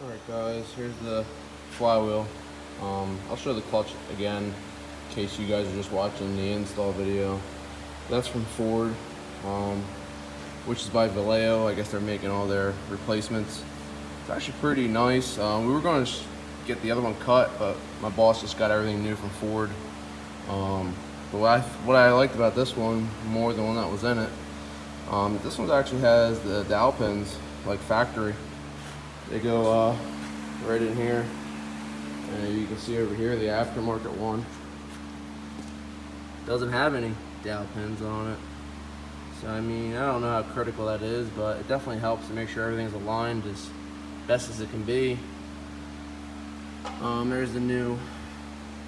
Alright guys, here's the flywheel. I'll show the clutch again in case you guys are just watching the install video. That's from Ford, which is by Vallejo. I guess they're making all their replacements. It's actually pretty nice. We were going to get the other one cut, but my boss just got everything new from Ford. But what I liked about this one more than the one that was in it, this one actually has the dowel pins like factory. They go right in here, and you can see over here the aftermarket one doesn't have any dowel pins on it. So I mean, I don't know how critical that is, but it definitely helps to make sure everything's aligned as best as it can be. There's the new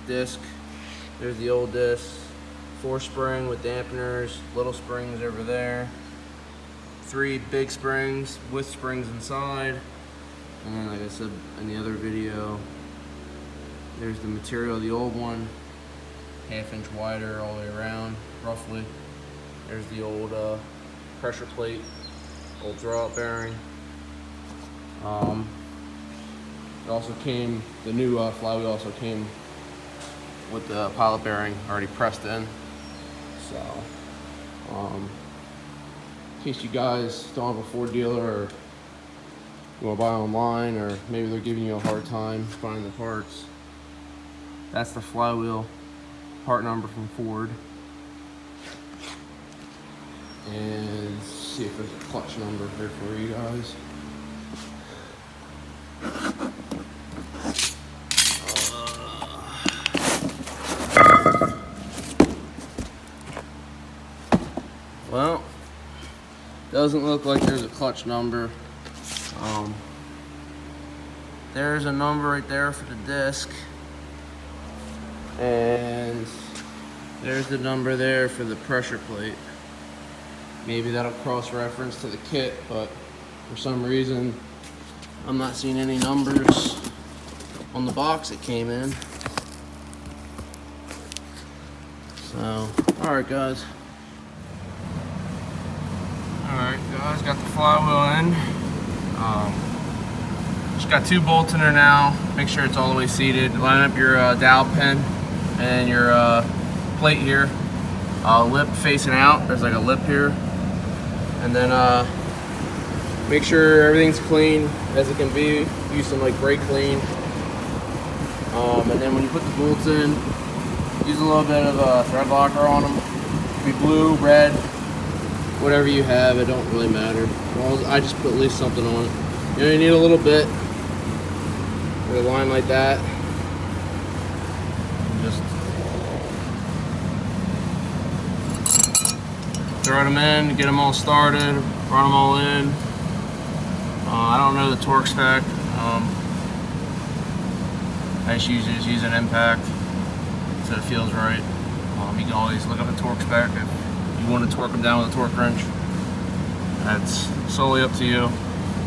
disc, there's the old disc, 4-spring with dampeners, little springs over there, 3 big springs with springs inside. And then, like I said in the other video, there's the material of the old one, 1/2 inch wider all the way around, roughly. There's the old pressure plate, old draw-out bearing. It also came, the new flywheel also came with the pilot bearing already pressed in. So, in case you guys don't have a Ford dealer, or you want to buy online, or maybe they're giving you a hard time finding the parts, that's the flywheel part number from Ford. And let's see if there's a clutch number here for you guys. Well, doesn't look like there's a clutch number. There's a number right there for the disc, and there's the number there for the pressure plate. Maybe that'll cross-reference to the kit, but for some reason I'm not seeing any numbers on the box it came in. So, alright guys, got the flywheel in. Just got 2 bolts in there now. Make sure it's all the way seated. Line up your dowel pin and your plate here. Lip facing out. There's like a lip here. And then make sure everything's clean as it can be. Use some like brake clean. And then when you put the bolts in, use a little bit of a thread locker on them. It could be blue, red, whatever you have. It don't really matter. Well, I just put at least something on it. You know, you need a little bit with a line like that. Just throw them in, get them all started, run them all in. I don't know the torque spec. I just use an impact so it feels right. You can always look up the torque spec if you want to torque them down with a torque wrench. That's solely up to you.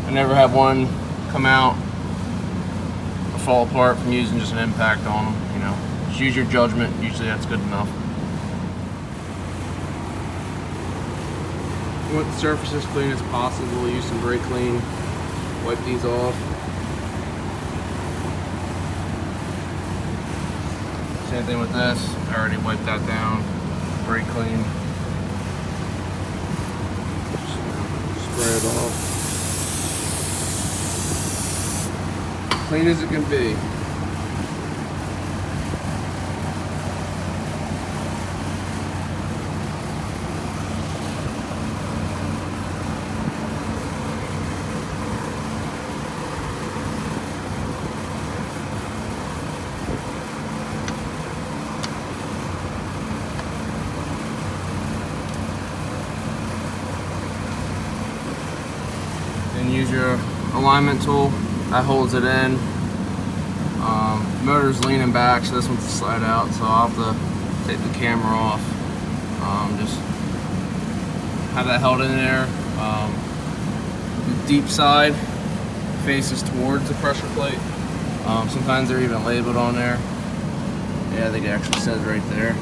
I never have one come out or fall apart from using just an impact on them. You know, just use your judgment. Usually that's good enough. You want the surface as clean as possible. Use some brake clean. Wipe these off. Same thing with this. I already wiped that down. Brake clean. Spray it off. Clean as it can be. Then use your alignment tool. That holds it in. Motor's leaning back, so this one's to slide out, so I'll have to take the camera off. Just have that held in there. The deep side faces towards the pressure plate. Sometimes they're even labeled on there. Yeah, I think it actually says right there.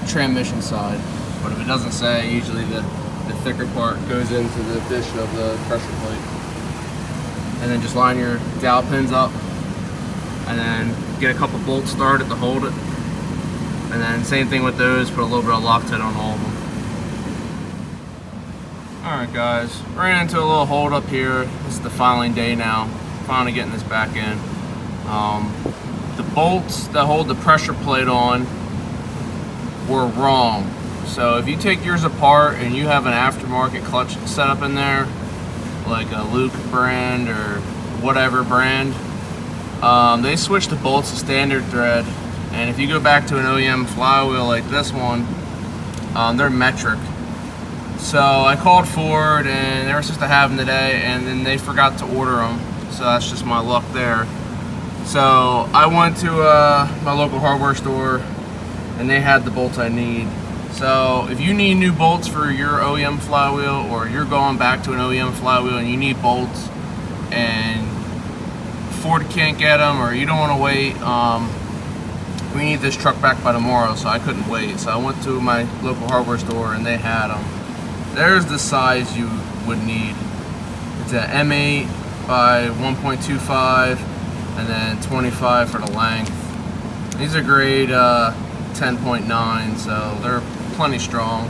Transmission side. But if it doesn't say, usually the the thicker part goes into the dish of the pressure plate. And then just line your dowel pins up, and then get a couple bolts started to hold it. And then same thing with those, put a little bit of Loctite on all of them. Alright guys, ran into a little hold up here. This is the filing day now. Finally getting this back in. The bolts that hold the pressure plate on were wrong. So if you take yours apart and you have an aftermarket clutch set up in there, like a Luke brand or whatever brand, they switch the bolts to standard thread. And if you go back to an OEM flywheel like this one, they're metric. So I called Ford and they were supposed to have them today, and then they forgot to order them. So that's just my luck there. So I went to my local hardware store and they had the bolts I need. So if you need new bolts for your OEM flywheel, or you're going back to an OEM flywheel and you need bolts and Ford can't get them, or you don't want to wait, we need this truck back by tomorrow, so I couldn't wait. So I went to my local hardware store and they had them. There's the size you would need. It's a M8 by 1.25 and then 25 for the length. These are grade 10.9, so they're plenty strong.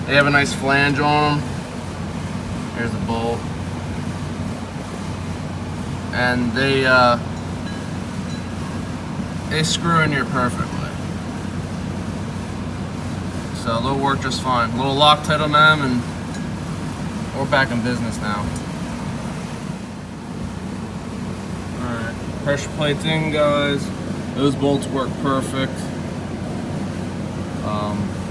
They have a nice flange on them. Here's the bolt. And they screw in here perfectly. So they'll work just fine. A little Loctite on them and we're back in business now. Alright, pressure plates in, guys. Those bolts work perfect.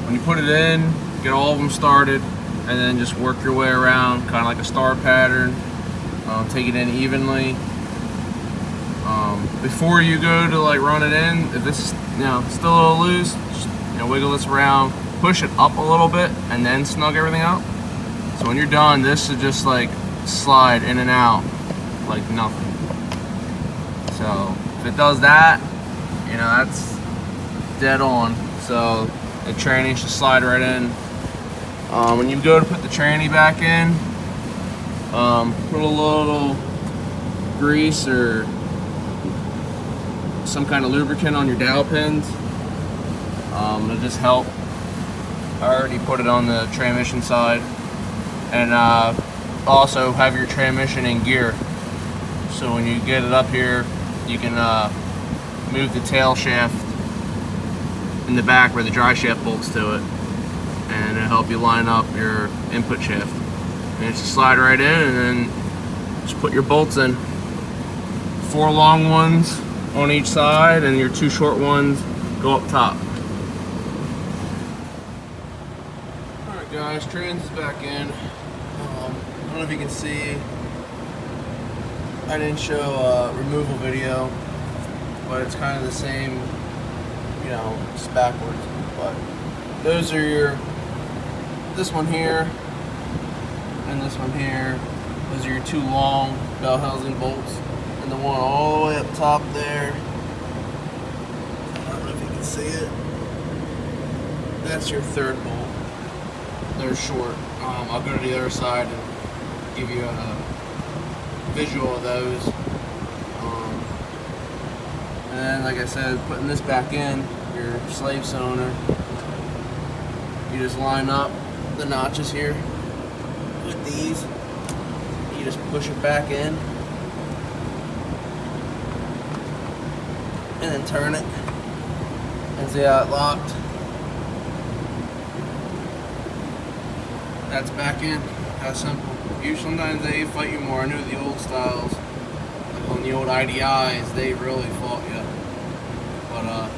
When you put it in, get all of them started and then just work your way around, kind of like a star pattern. Take it in evenly. Before you go to like run it in, if this is still a little loose, just wiggle this around, push it up a little bit, and then snug everything out. So when you're done, this should just like slide in and out like nothing. So if it does that, that's dead on. So the tranny should slide right in. When you go to put the tranny back in, put a little grease or some kind of lubricant on your dowel pins. It'll just help. I already put it on the transmission side. And also have your transmission in gear. So when you get it up here, you can move the tail shaft in the back where the dry shaft bolts to it, and it'll help you line up your input shaft. And it's just slide right in, and then just put your bolts in. 4 long ones on each side, and your 2 short ones go up top. Alright guys, trans is back in. I don't know if you can see, I didn't show a removal video, but it's kind of the same, just backwards. But those are this one here and this one here. Those are your 2 long bell housing bolts, and the one all the way up top there, I don't know if you can see it, that's your 3rd bolt. They're short. I'll go to the other side and give you a visual of those. And then, like I said, putting this back in, your slave cylinder, you just line up the notches here with these. You just push it back in and then turn it and see how it locked. That's back in. That's simple. Sometimes they fight you more. I know the old styles, like on the old IDIs, they really fought you. But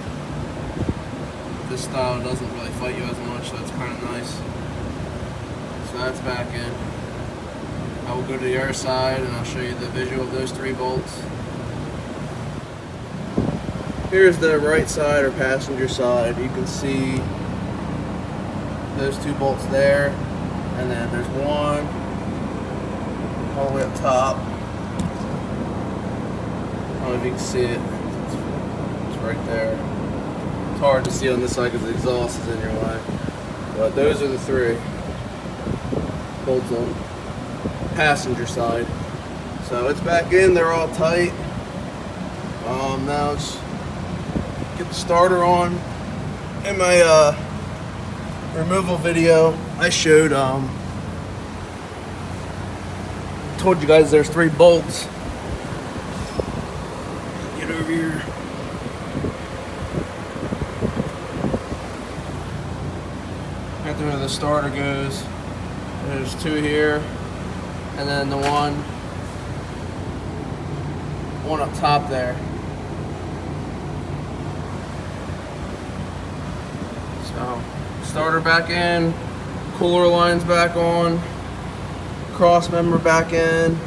this style doesn't really fight you as much, so that's kind of nice. So that's back in. I will go to the other side and I'll show you the visual of those 3 bolts. Here's the right side or passenger side. You can see those 2 bolts there, and then there's one all the way up top. I don't know if you can see it. It's right there. It's hard to see on this side because the exhaust is in your way. But those are the 3. bolts on passenger side. So it's back in, they're all tight. Now let's get the starter on. In my removal video, I showed, told you guys there's 3 bolts. Get over here. After where the starter goes, there's 2 here, and then the one up top there. So starter back in, cooler lines back on, cross member back in,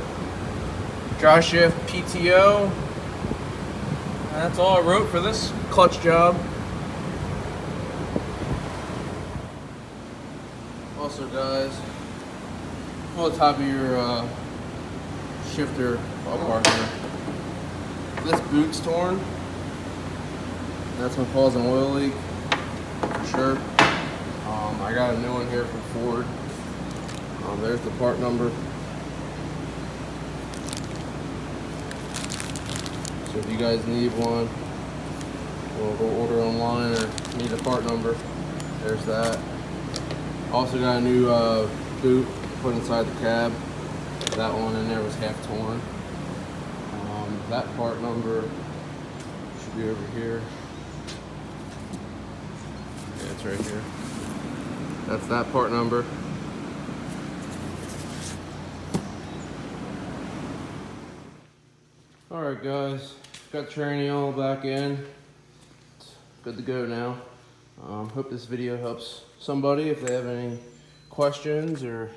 dry shift PTO. And that's all I wrote for this clutch job. Also guys, on the top of your shifter part here, this boot's torn. That's gonna cause an oil leak for sure. I got a new one here from Ford. There's the part number. So if you guys need one, or go order online or need a part number, there's that. Also got a new boot put inside the cab. That one in there was half torn. That part number should be over here. Yeah, it's right here. That's that part number. Alright guys, got the tranny all back in. It's good to go now. Hope this video helps somebody if they have any questions or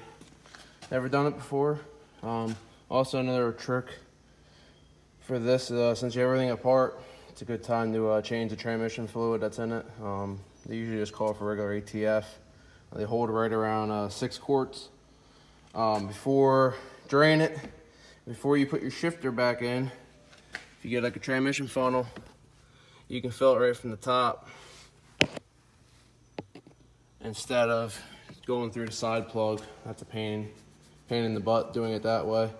never done it before. Also another trick for this, since you have everything apart, it's a good time to change the transmission fluid that's in it. They usually just call for regular ATF. They hold right around 6 quarts. Before drain it, before you put your shifter back in, if you get like a transmission funnel, you can fill it right from the top instead of going through the side plug. That's a pain in the butt doing it that way.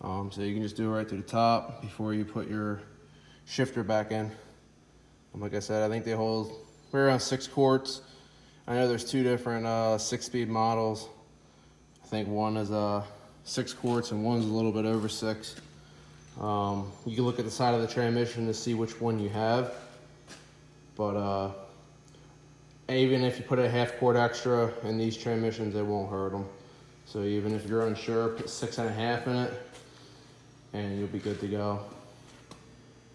So you can just do it right through the top before you put your shifter back in. Like I said, I think they hold right around 6 quarts. I know there's 2 different 6-speed models. I think one is 6 quarts and one's a little bit over 6. You can look at the side of the transmission to see which one you have. But even if you put a half quart extra in these transmissions, it won't hurt them. So even if you're unsure, put 6.5 in it and you'll be good to go.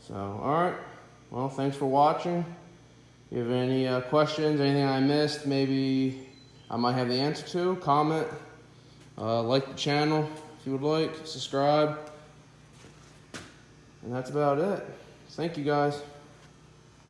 So, alright. Well, thanks for watching. If you have any questions, anything I missed, maybe I might have the answer to, comment. Like the channel if you would like, subscribe. And that's about it. Thank you guys.